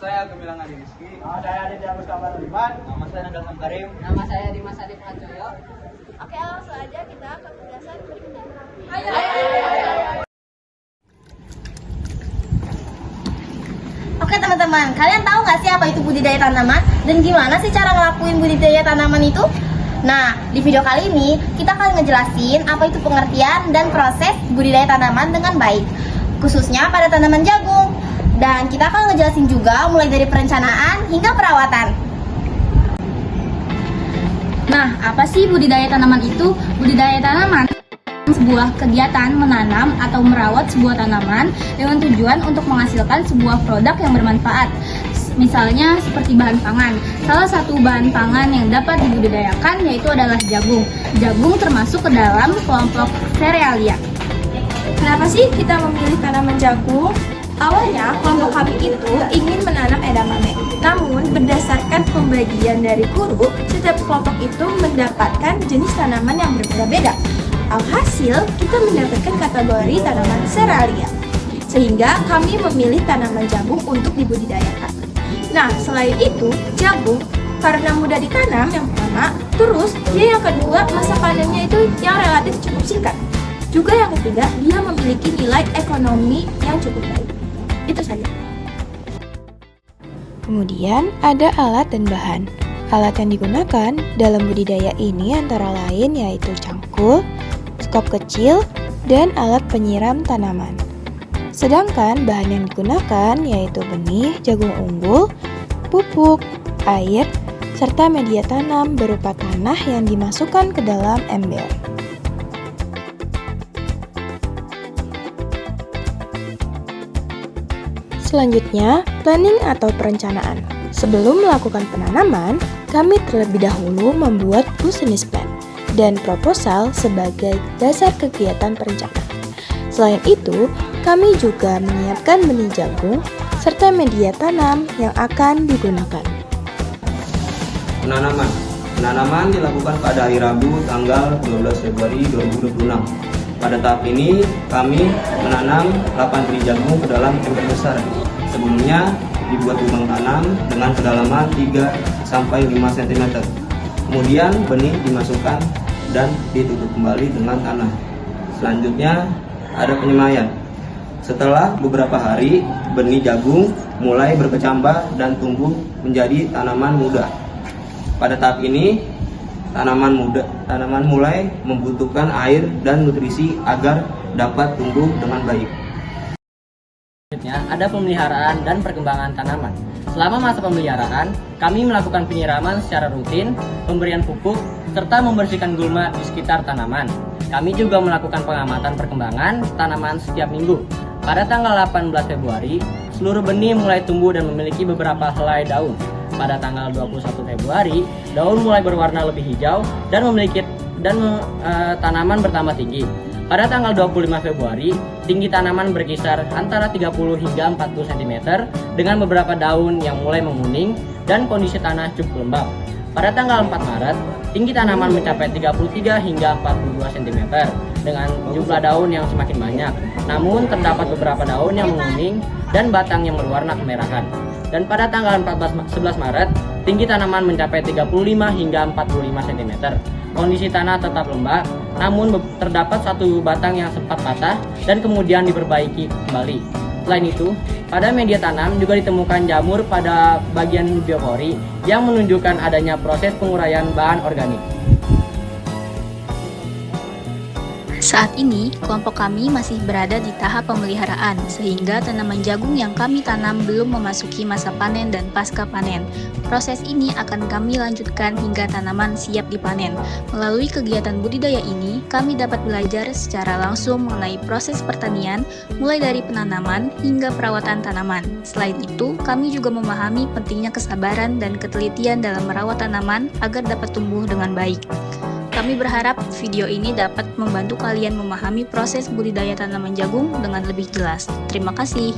saya Gemilang Adi Rizky. Nama saya Aditya Mustafa Tuliman. Nama saya Nagal Karim. Nama saya Dimas Adi Prajoyo. Oke, langsung aja kita ke penjelasan berikutnya. Oke teman-teman, kalian tahu nggak sih apa itu budidaya tanaman? Dan gimana sih cara ngelakuin budidaya tanaman itu? Nah, di video kali ini kita akan ngejelasin apa itu pengertian dan proses budidaya tanaman dengan baik, khususnya pada tanaman jagung. Dan kita akan ngejelasin juga mulai dari perencanaan hingga perawatan. Nah, apa sih budidaya tanaman itu? Budidaya tanaman sebuah kegiatan menanam atau merawat sebuah tanaman dengan tujuan untuk menghasilkan sebuah produk yang bermanfaat. Misalnya seperti bahan pangan. Salah satu bahan pangan yang dapat dibudidayakan yaitu adalah jagung. Jagung termasuk ke dalam kelompok serealia. Kenapa sih kita memilih tanaman jagung? Awalnya, kelompok kami itu ingin menanam edamame. Namun, berdasarkan pembagian dari guru, setiap kelompok itu mendapatkan jenis tanaman yang berbeda-beda. Alhasil, kita mendapatkan kategori tanaman serealia. Sehingga kami memilih tanaman jagung untuk dibudidayakan. Nah, selain itu, jagung karena mudah ditanam yang pertama, terus dia yang kedua masa panennya itu yang relatif cukup singkat. Juga yang ketiga, dia memiliki nilai ekonomi yang cukup baik. Itu saja. Kemudian ada alat dan bahan. Alat yang digunakan dalam budidaya ini antara lain yaitu cangkul, skop kecil, dan alat penyiram tanaman. Sedangkan bahan yang digunakan yaitu benih, jagung unggul, pupuk, air, serta media tanam berupa tanah yang dimasukkan ke dalam ember. Selanjutnya, planning atau perencanaan. Sebelum melakukan penanaman, kami terlebih dahulu membuat business plan dan proposal sebagai dasar kegiatan perencanaan. Selain itu, kami juga menyiapkan benih jagung serta media tanam yang akan digunakan. Penanaman dilakukan pada hari Rabu tanggal 12 Februari 2026. Pada tahap ini, kami menanam 8 benih jagung ke dalam ember besar. Sebelumnya, dibuat lubang tanam dengan kedalaman 3-5 cm. Kemudian, benih dimasukkan dan ditutup kembali dengan tanah. Selanjutnya, ada penyemaian. Setelah beberapa hari, benih jagung mulai berkecambah dan tumbuh menjadi tanaman muda. Pada tahap ini, tanaman mulai membutuhkan air dan nutrisi agar dapat tumbuh dengan baik. Selanjutnya, ada pemeliharaan dan perkembangan tanaman. Selama masa pemeliharaan, kami melakukan penyiraman secara rutin, pemberian pupuk, serta membersihkan gulma di sekitar tanaman. Kami juga melakukan pengamatan perkembangan tanaman setiap minggu. Pada tanggal 18 Februari, seluruh benih mulai tumbuh dan memiliki beberapa helai daun. Pada tanggal 21 Februari, daun mulai berwarna lebih hijau dan tanaman bertambah tinggi. Pada tanggal 25 Februari, tinggi tanaman berkisar antara 30 hingga 40 cm dengan beberapa daun yang mulai menguning dan kondisi tanah cukup lembab. Pada tanggal 4 Maret, tinggi tanaman mencapai 33 hingga 42 cm dengan jumlah daun yang semakin banyak. Namun terdapat beberapa daun yang menguning dan batang yang berwarna kemerahan. Dan pada tanggal 11 Maret, tinggi tanaman mencapai 35 hingga 45 cm. Kondisi tanah tetap lembab, namun terdapat satu batang yang sempat patah dan kemudian diperbaiki kembali. Selain itu, pada media tanam juga ditemukan jamur pada bagian biopori yang menunjukkan adanya proses penguraian bahan organik. Saat ini, kelompok kami masih berada di tahap pemeliharaan, sehingga tanaman jagung yang kami tanam belum memasuki masa panen dan pasca panen. Proses ini akan kami lanjutkan hingga tanaman siap dipanen. Melalui kegiatan budidaya ini, kami dapat belajar secara langsung mengenai proses pertanian, mulai dari penanaman hingga perawatan tanaman. Selain itu, kami juga memahami pentingnya kesabaran dan ketelitian dalam merawat tanaman agar dapat tumbuh dengan baik. Kami berharap video ini dapat membantu kalian memahami proses budidaya tanaman jagung dengan lebih jelas. Terima kasih.